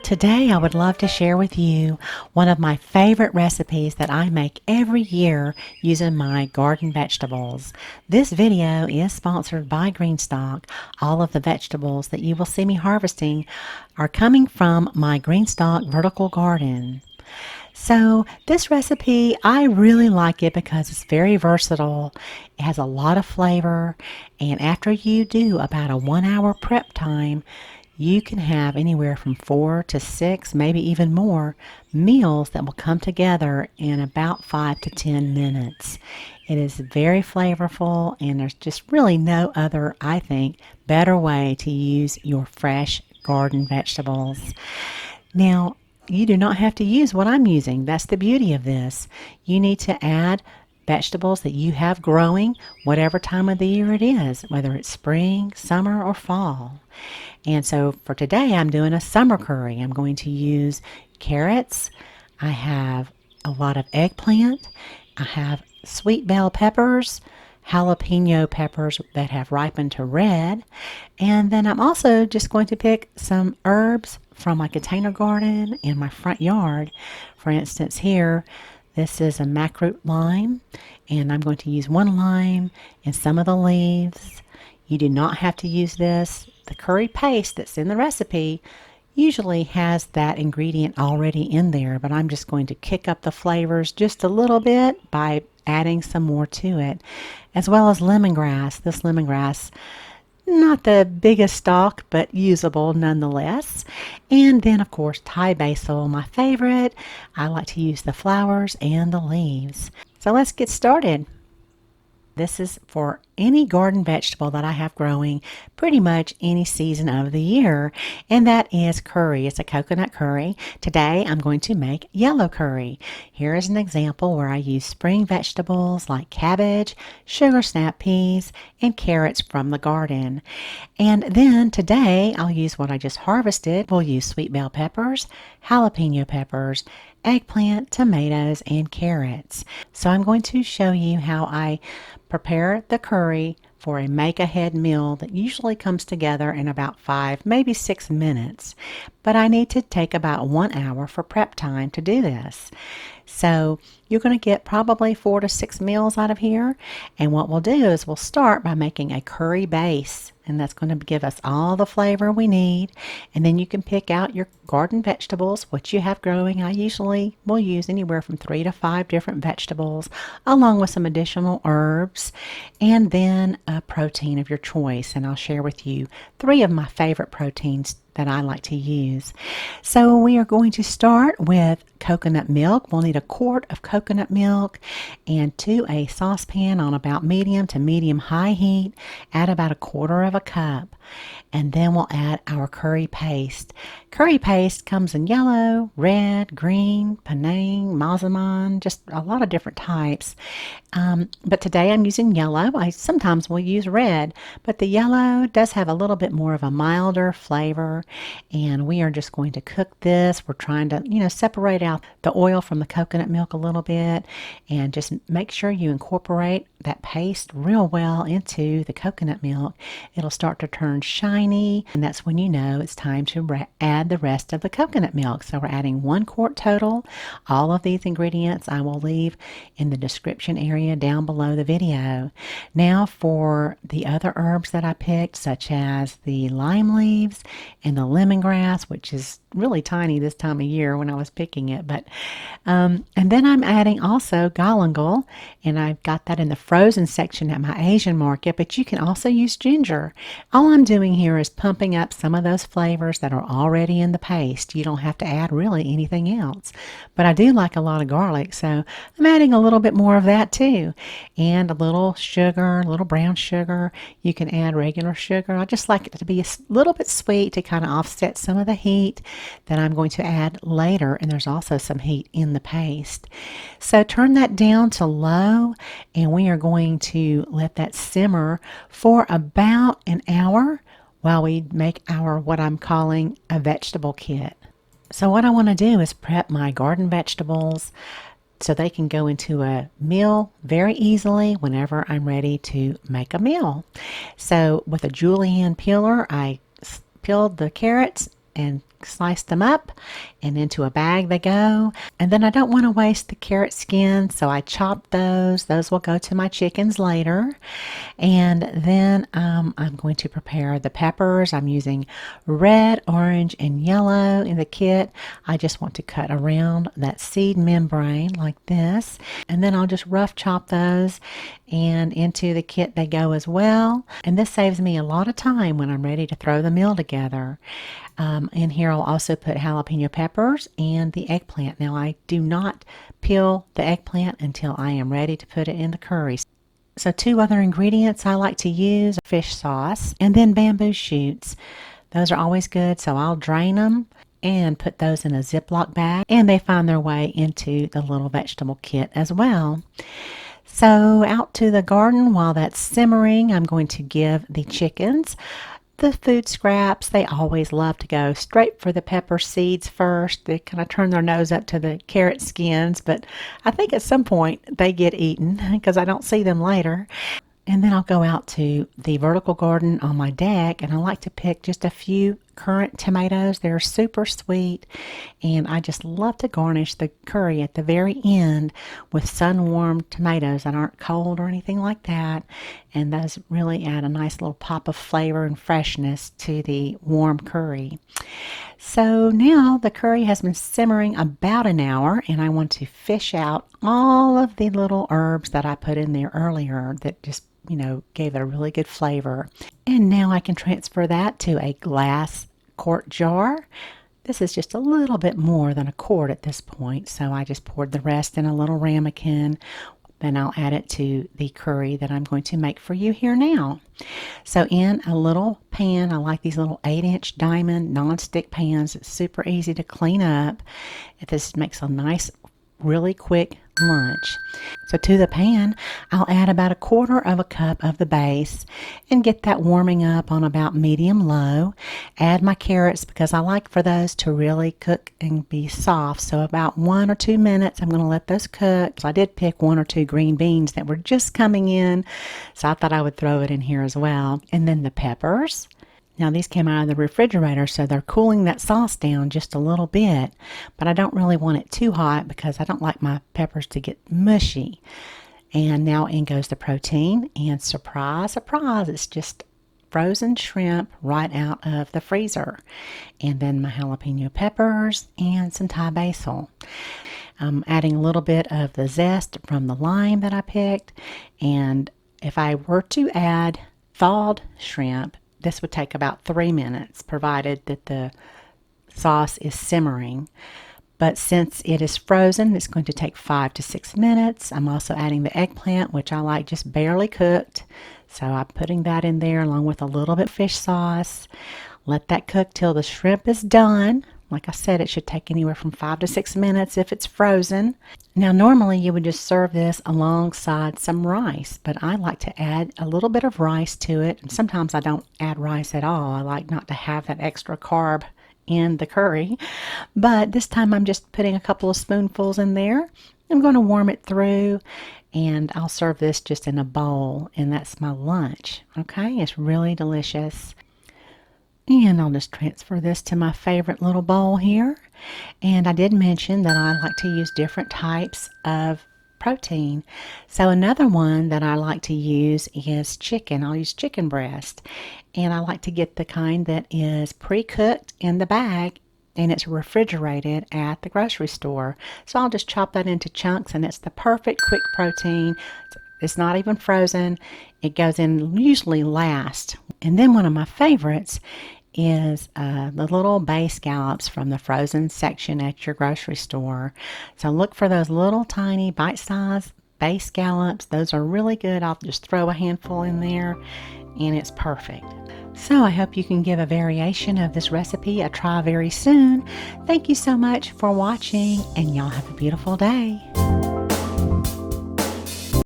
Today I would love to share with you one of my favorite recipes that I make every year using my garden vegetables. This video is sponsored by GreenStalk. All of the vegetables that you will see me harvesting are coming from my GreenStalk vertical garden. So this recipe, I really like it because it's very versatile. It has a lot of flavor, and after you do about a 1 hour prep time, you can have anywhere from 4 to 6, maybe even more, meals that will come together in about 5 to 10 minutes. It is very flavorful, and there's just really no other, I think, better way to use your fresh garden vegetables. Now, you do not have to use what I'm using. That's the beauty of this. You need to add vegetables that you have growing whatever time of the year it is, whether it's spring, summer, or fall. And so for today, I'm doing a summer curry. I'm going to use carrots. I have a lot of eggplant. I have sweet bell peppers, jalapeno peppers that have ripened to red. And then I'm also just going to pick some herbs from my container garden in my front yard. For instance, here, this is a macaroot lime, and I'm going to use one lime and some of the leaves. You do not have to use this. The curry paste that's in the recipe usually has that ingredient already in there, but I'm just going to kick up the flavors just a little bit by adding some more to it, as well as lemongrass. This lemongrass, not the biggest stalk, but usable nonetheless. And then, of course, Thai basil, my favorite. I like to use the flowers and the leaves. So let's get started. This is for any garden vegetable that I have growing pretty much any season of the year, and that is curry. It's a coconut curry. Today I'm going to make yellow curry. Here is an example where I use spring vegetables like cabbage, sugar snap peas, and carrots from the garden. And then today I'll use what I just harvested. We'll use sweet bell peppers, jalapeno peppers, eggplant, tomatoes, and carrots. So I'm going to show you how I prepare the curry for a make-ahead meal that usually comes together in about 5, maybe 6 minutes. But I need to take about 1 hour for prep time to do this. So you're going to get probably 4 to 6 meals out of here. And what we'll do is we'll start by making a curry base. And that's going to give us all the flavor we need. And then you can pick out your garden vegetables, what you have growing. I usually will use anywhere from 3 to 5 different vegetables, along with some additional herbs, and then a protein of your choice. And I'll share with you 3 of my favorite proteins that I like to use. So we are going to start with coconut milk. We'll need a quart of coconut milk, and to a saucepan on about medium to medium high heat, add about 1/4 of a cup. And then we'll add our curry paste. Curry paste comes in yellow, red, green, Penang, Mazamon, just a lot of different types. But today I'm using yellow. I sometimes will use red, but the yellow does have a little bit more of a milder flavor. And we are just going to cook this. We're trying to, separate out the oil from the coconut milk a little bit, and just make sure you incorporate that paste real well into the coconut milk. It'll start to turn shiny, and that's when you know it's time to add the rest of the coconut milk. So we're adding 1 quart total. All of these ingredients I will leave in the description area down below the video. Now for the other herbs that I picked, such as the lime leaves and the lemongrass, which is really tiny this time of year when I was picking it, and then I'm adding also galangal, and I've got that in the frozen section at my Asian market, but you can also use ginger. All I'm doing here is pumping up some of those flavors that are already in the paste. You don't have to add really anything else, but I do like a lot of garlic, so I'm adding a little bit more of that too, and a little sugar, a little brown sugar. You can add regular sugar. I just like it to be a little bit sweet to kind of offset some of the heat that I'm going to add later, and there's also some heat in the paste. So turn that down to low, and we are going to let that simmer for about an hour while we make our, what I'm calling, a vegetable kit. So what I want to do is prep my garden vegetables so they can go into a meal very easily whenever I'm ready to make a meal. So with a julienne peeler, I peeled the carrots and sliced them up, and into a bag they go. And then I don't want to waste the carrot skin, so I chop those. Those will go to my chickens later. And then I'm going to prepare the peppers. I'm using red, orange, and yellow in the kit. I just want to cut around that seed membrane like this. And then I'll just rough chop those, and into the kit they go as well. And this saves me a lot of time when I'm ready to throw the meal together. In here I'll also put jalapeno peppers and the eggplant. Now I do not peel the eggplant until I am ready to put it in the curry. So 2 other ingredients I like to use: fish sauce and then bamboo shoots. Those are always good, so I'll drain them and put those in a Ziploc bag, and they find their way into the little vegetable kit as well. So out to the garden while that's simmering, I'm going to give the chickens the food scraps. They always love to go straight for the pepper seeds first. They kind of turn their nose up to the carrot skins, but I think at some point they get eaten because I don't see them later. And then I'll go out to the vertical garden on my deck, and I like to pick just a few currant tomatoes. They're super sweet, and I just love to garnish the curry at the very end with sun-warmed tomatoes that aren't cold or anything like that. And those really add a nice little pop of flavor and freshness to the warm curry. So now the curry has been simmering about an hour, and I want to fish out all of the little herbs that I put in there earlier that just gave it a really good flavor. And now I can transfer that to a glass quart jar. This is just a little bit more than a quart at this point, so I just poured the rest in a little ramekin. Then I'll add it to the curry that I'm going to make for you here now. So in a little pan, I like these little 8-inch diamond non-stick pans. It's super easy to clean up. This makes a nice, really quick lunch. So to the pan, I'll add about 1/4 cup of the base and get that warming up on about medium low. Add my carrots because I like for those to really cook and be soft. So about 1 or 2 minutes, I'm going to let those cook. So I did pick 1 or 2 green beans that were just coming in, so I thought I would throw it in here as well. And then the peppers. Now these came out of the refrigerator, so they're cooling that sauce down just a little bit, but I don't really want it too hot because I don't like my peppers to get mushy. And now in goes the protein, and surprise, surprise, it's just frozen shrimp right out of the freezer. And then my jalapeno peppers and some Thai basil. I'm adding a little bit of the zest from the lime that I picked, and if I were to add thawed shrimp, this would take about 3 minutes, provided that the sauce is simmering. But since it is frozen, it's going to take 5 to 6 minutes. I'm also adding the eggplant, which I like just barely cooked. So I'm putting that in there along with a little bit of fish sauce. Let that cook till the shrimp is done. Like I said, it should take anywhere from 5 to 6 minutes if it's frozen. Now, normally you would just serve this alongside some rice, but I like to add a little bit of rice to it. And sometimes I don't add rice at all. I like not to have that extra carb in the curry. But this time I'm just putting a couple of spoonfuls in there. I'm going to warm it through, and I'll serve this just in a bowl, and that's my lunch. Okay, it's really delicious. And I'll just transfer this to my favorite little bowl here. And I did mention that I like to use different types of protein. So another one that I like to use is chicken. I'll use chicken breast. And I like to get the kind that is pre-cooked in the bag, and it's refrigerated at the grocery store. So I'll just chop that into chunks, and it's the perfect quick protein. It's not even frozen. It goes in usually last. And then one of my favorites is the little bay scallops from the frozen section at your grocery store. So look for those little tiny bite-sized bay scallops. Those are really good. I'll just throw a handful in there, and it's perfect. So I hope you can give a variation of this recipe a try very soon. Thank you so much for watching, and y'all have a beautiful day.